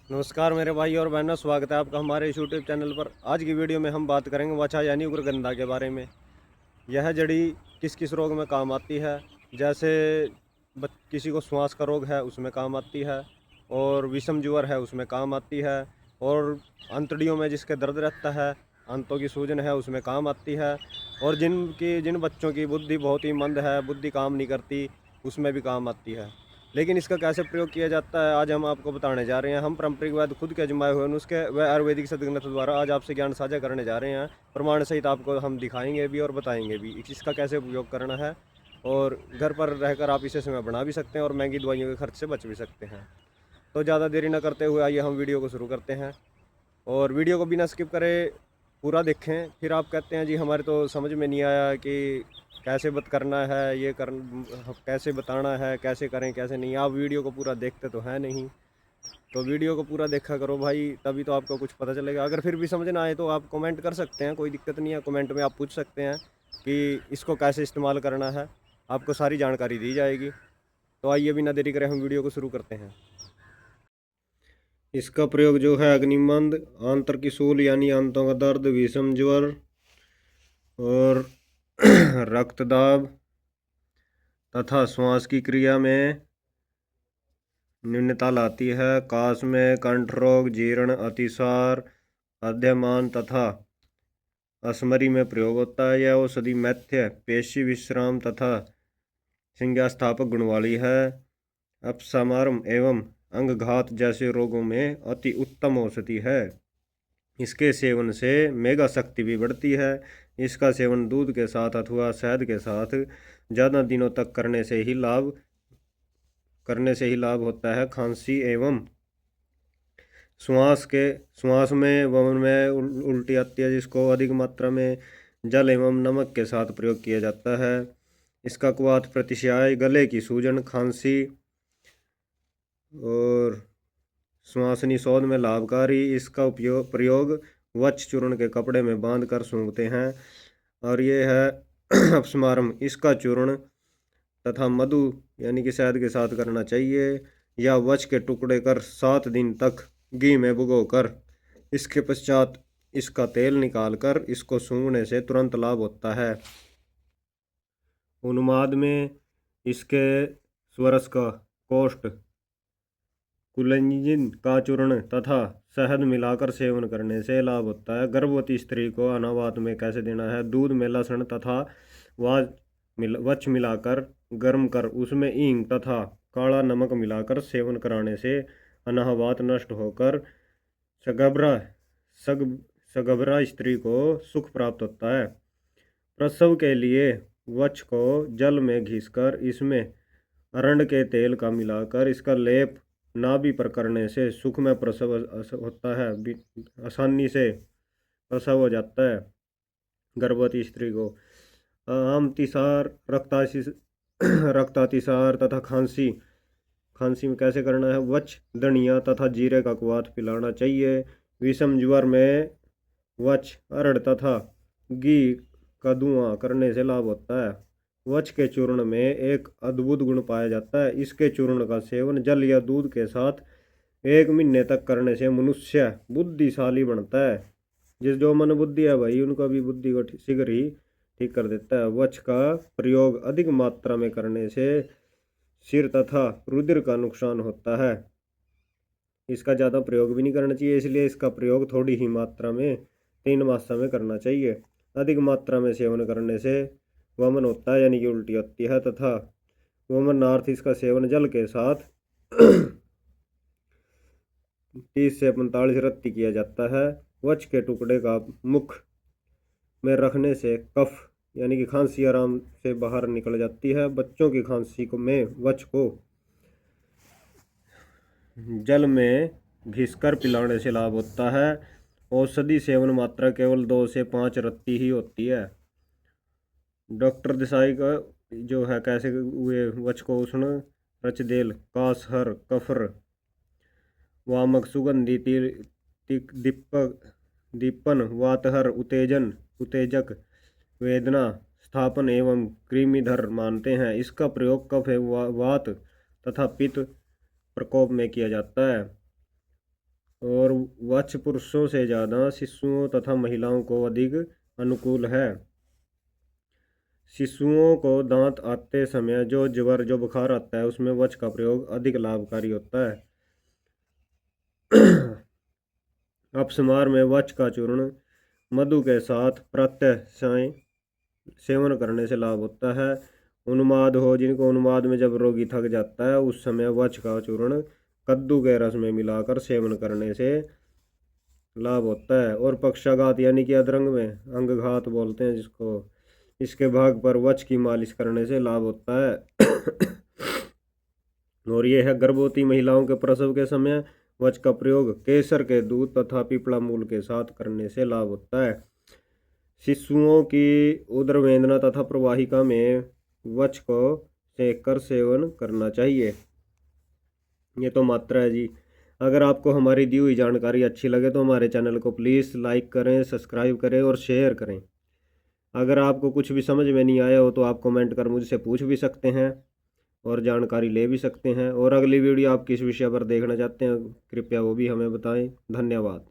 नमस्कार मेरे भाई और बहनों, स्वागत है आपका हमारे इस यूट्यूब चैनल पर। आज की वीडियो में हम बात करेंगे वचा यानी उग्रगंधा के बारे में। यह जड़ी किस किस रोग में काम आती है। जैसे किसी को श्वास का रोग है उसमें काम आती है, और विषम ज्वर है उसमें काम आती है, और अंतड़ियों में जिसके दर्द रहता है, आंतों की सूजन है उसमें काम आती है, और जिन बच्चों की बुद्धि बहुत ही मंद है, बुद्धि काम नहीं करती, उसमें भी काम आती है। लेकिन इसका कैसे प्रयोग किया जाता है आज हम आपको बताने जा रहे हैं। हम पारंपरिकवाद खुद के आजमाए हुए नुस्खे व आयुर्वेदिक सदग्रंथ द्वारा आज आपसे ज्ञान साझा करने जा रहे हैं। प्रमाण सहित आपको हम दिखाएंगे भी और बताएंगे भी इसका कैसे उपयोग करना है, और घर पर रहकर आप इसे समय बना भी सकते हैं और महंगी दवाइयों के खर्च से बच भी सकते हैं। तो ज़्यादा देरी न करते हुए आइए हम वीडियो को शुरू करते हैं। और वीडियो को बिना स्किप करे पूरा देखें। फिर आप कहते हैं जी हमारे तो समझ में नहीं आया कि कैसे बत करना है, कैसे बताना है, कैसे करें कैसे नहीं। आप वीडियो को पूरा देखते तो है नहीं, तो वीडियो को पूरा देखा करो भाई, तभी तो आपको कुछ पता चलेगा। अगर फिर भी समझ ना आए तो आप कमेंट कर सकते हैं, कोई दिक्कत नहीं है। कमेंट में आप पूछ सकते हैं कि इसको कैसे इस्तेमाल करना है, आपको सारी जानकारी दी जाएगी। तो आइए बिना देरी करें हम वीडियो को शुरू करते हैं। इसका प्रयोग जो है अग्निमंद, आंतर की सूल यानी आंतों का दर्द, विषम ज्वर और रक्तदाब तथा श्वास की क्रिया में न्यूनता लाती है। काश में कंठ रोग, जीर्ण, अतिसार, अध्यमान तथा असमरी में प्रयोग होता है। यह औषधि मैथ्य, पेशी विश्राम तथा संज्ञास्थापक गुण वाली है। अपसमारम एवं अंगघात जैसे रोगों में अति उत्तम औषधि है। इसके सेवन से मेगा शक्ति भी बढ़ती है। इसका सेवन दूध के साथ अथवा शहद के साथ ज़्यादा दिनों तक करने से ही लाभ होता है। खांसी एवं श्वास में वमन में उल्टी आती है, जिसको अधिक मात्रा में जल एवं नमक के साथ प्रयोग किया जाता है। इसका क्वाथ प्रतिशय, गले की सूजन, खांसी और श्वास निषोध में लाभकारी। इसका प्रयोग वक्ष चूर्ण के कपड़े में बांध कर सूंघते हैं। और ये है अपस्मारम। इसका चूर्ण तथा मधु यानी कि शहद के साथ करना चाहिए, या वक्ष के टुकड़े कर 7 दिन तक घी में भिगोकर इसके पश्चात इसका तेल निकालकर इसको सूंघने से तुरंत लाभ होता है। उन्माद में इसके स्वरस का कोष्ठ, कुलंजिन का चूर्ण तथा शहद मिलाकर सेवन करने से लाभ होता है। गर्भवती स्त्री को अनावात में कैसे देना है? दूध में लहसुन तथा वक्ष मिलाकर गर्म कर उसमें हींग तथा काला नमक मिलाकर सेवन कराने से अनाहवात नष्ट होकर सगर्भा सग सगर्भा स्त्री को सुख प्राप्त होता है। प्रसव के लिए वक्ष को जल में घिसकर इसमें अरंड के तेल का मिलाकर इसका लेप नाभि पर करने से सुख में प्रसव होता है, आसानी से प्रसव हो जाता है गर्भवती स्त्री को। आम तिसार, रक्तातिसार तथा खांसी में कैसे करना है? वक्ष, धनिया तथा जीरे का क्वाथ पिलाना चाहिए। विषम ज्वर में वक्ष, अरड़ तथा घी का धुआं करने से लाभ होता है। वक्ष के चूर्ण में एक अद्भुत गुण पाया जाता है। इसके चूर्ण का सेवन जल या दूध के साथ 1 महीने तक करने से मनुष्य बुद्धिशाली बनता है। जो मन बुद्धि है भाई, उनका भी बुद्धि को शीघ्र ही ठीक कर देता है। वक्ष का प्रयोग अधिक मात्रा में करने से सिर तथा रुधिर का नुकसान होता है। इसका ज़्यादा प्रयोग भी नहीं करना चाहिए, इसलिए इसका प्रयोग थोड़ी ही मात्रा में 3 मात्रा में करना चाहिए। अधिक मात्रा में सेवन करने से वमन होता है यानी कि उल्टी होती है, तथा वमनार्थ इसका सेवन जल के साथ 30 से 45 रत्ती किया जाता है। वक्ष के टुकड़े का मुख में रखने से कफ यानी कि खांसी आराम से बाहर निकल जाती है। बच्चों की खांसी को में वक्ष को जल में घिसकर पिलाने से लाभ होता है। औषधि सेवन मात्रा केवल 2 से 5 रत्ती ही होती है। डॉक्टर देसाई का जो है कैसे हुए वक्ष को उष्ण, रचदेल, कासहर, कफर, वामक, सुगंधि, दीपन, वातहर, उत्तेजक, वेदना, स्थापन एवं कृमिधर मानते हैं। इसका प्रयोग कफ वात तथा पित्त प्रकोप में किया जाता है। और वक्ष पुरुषों से ज़्यादा शिशुओं तथा महिलाओं को अधिक अनुकूल है। शिशुओं को दांत आते समय जो ज्वर जो बुखार आता है उसमें वक्ष का प्रयोग अधिक लाभकारी होता है। अपस्मार में वक्ष का चूर्ण मधु के साथ प्रत्यह सेवन करने से लाभ होता है। उन्माद हो, जिनको उन्माद में जब रोगी थक जाता है उस समय वक्ष का चूर्ण कद्दू के रस में मिलाकर सेवन करने से लाभ होता है। और पक्षाघात यानी कि अधरंग में अंगघात बोलते हैं जिसको, इसके भाग पर वक्ष की मालिश करने से लाभ होता है। और यह है गर्भवती महिलाओं के प्रसव के समय वक्ष का प्रयोग केसर के दूध तथा पीपला मूल के साथ करने से लाभ होता है। शिशुओं की उदर वेदना तथा प्रवाहिका में वक्ष को सेक कर सेवन करना चाहिए। ये तो मात्रा है जी। अगर आपको हमारी दी हुई जानकारी अच्छी लगे तो हमारे चैनल को प्लीज़ लाइक करें, सब्सक्राइब करें और शेयर करें। अगर आपको कुछ भी समझ में नहीं आया हो तो आप कमेंट कर मुझसे पूछ भी सकते हैं और जानकारी ले भी सकते हैं। और अगली वीडियो आप किस विषय पर देखना चाहते हैं कृपया वो भी हमें बताएं। धन्यवाद।